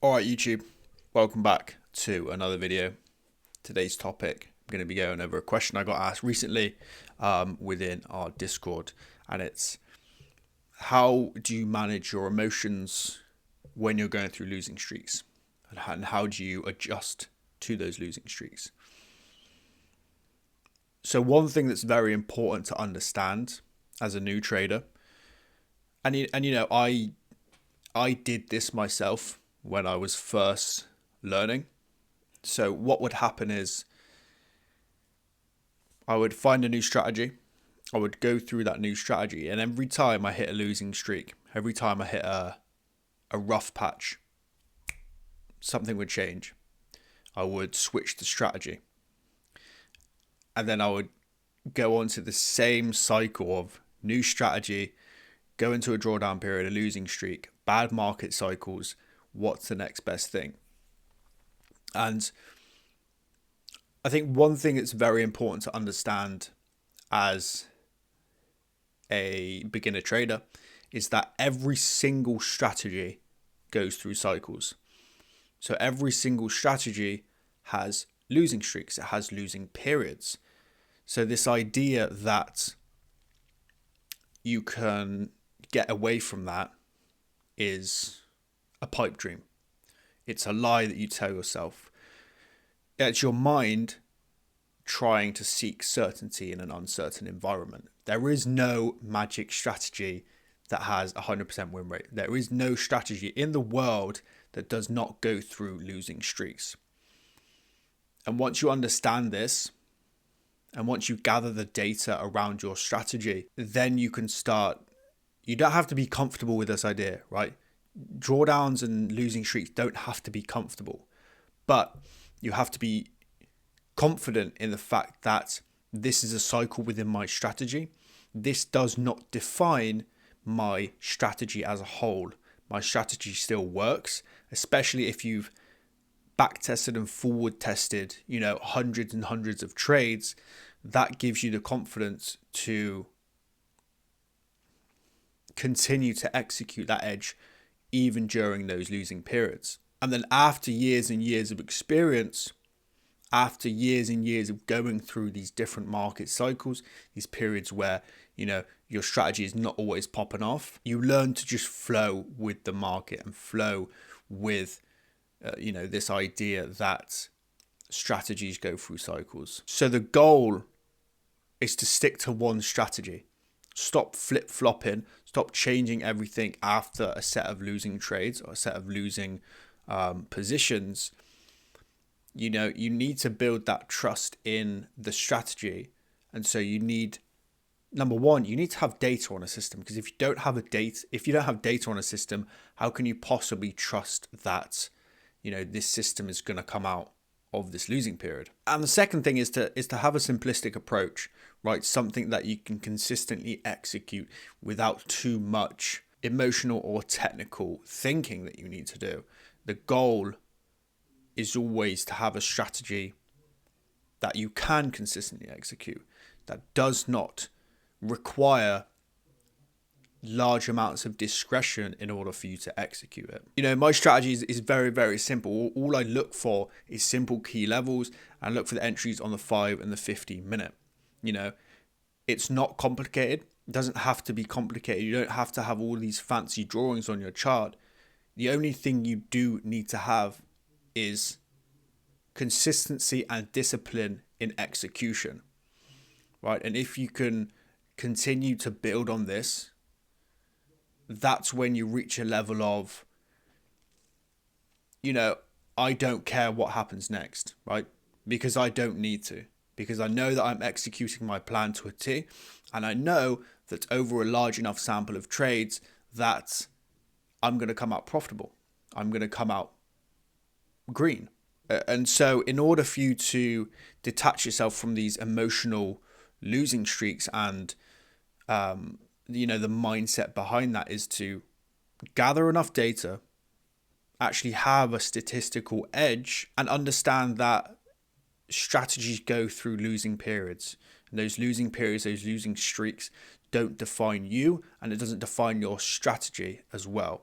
Alright YouTube, welcome back to another video. Today's topic, I'm going to be going over a question I got asked recently within our Discord, and it's how do you manage your emotions when you're going through losing streaks, and how do you adjust to those losing streaks? So one thing that's very important to understand as a new trader, and I did this myself when I was first learning. So what would happen is I would find a new strategy. I would go through that new strategy, and every time I hit a losing streak, every time I hit a rough patch, something would change. I would switch the strategy. And then I would go on to the same cycle of new strategy, go into a drawdown period, a losing streak, bad market cycles. What's the next best thing? And I think one thing that's very important to understand as a beginner trader is that every single strategy goes through cycles. So every single strategy has losing streaks, it has losing periods. So this idea that you can get away from that is a pipe dream. It's a lie that you tell yourself. It's your mind trying to seek certainty in an uncertain environment. There is no magic strategy that has 100% win rate. There is no strategy in the world that does not go through losing streaks. And once you understand this, and once you gather the data around your strategy, then you can start. You don't have to be comfortable with this idea, right? Drawdowns and losing streaks don't have to be comfortable, but you have to be confident in the fact that this is a cycle within my strategy. This does not define my strategy as a whole. My strategy still works, especially if you've backtested and forward tested, hundreds and hundreds of trades. That gives you the confidence to continue to execute that edge even during those losing periods. And then after years and years of experience, after years and years of going through these different market cycles, these periods where, your strategy is not always popping off, you learn to just flow with the market and flow with, this idea that strategies go through cycles. So the goal is to stick to one strategy. Stop flip-flopping, stop changing everything after a set of losing trades or a set of losing positions. You need to build that trust in the strategy. And so you need, number one, you need to have data on a system, because if you don't have data on a system, how can you possibly trust that, this system is going to come out of this losing period? And the second thing is to have a simplistic approach, right? Something that you can consistently execute without too much emotional or technical thinking that you need to do. The goal is always to have a strategy that you can consistently execute, that does not require large amounts of discretion in order for you to execute it. My strategy is very, very simple. All I look for is simple key levels, and look for the entries on the 5 and the 15 minute. It's not complicated. It doesn't have to be complicated. You don't have to have all these fancy drawings on your chart. The only thing you do need to have is consistency and discipline in execution, right? And if you can continue to build on this, that's when you reach a level of, I don't care what happens next, right? Because I don't need to, because I know that I'm executing my plan to a T, and I know that over a large enough sample of trades that I'm going to come out profitable. I'm going to come out green. And so in order for you to detach yourself from these emotional losing streaks, and the mindset behind that is to gather enough data, actually have a statistical edge, and understand that strategies go through losing periods. And those losing periods, those losing streaks don't define you, and it doesn't define your strategy as well.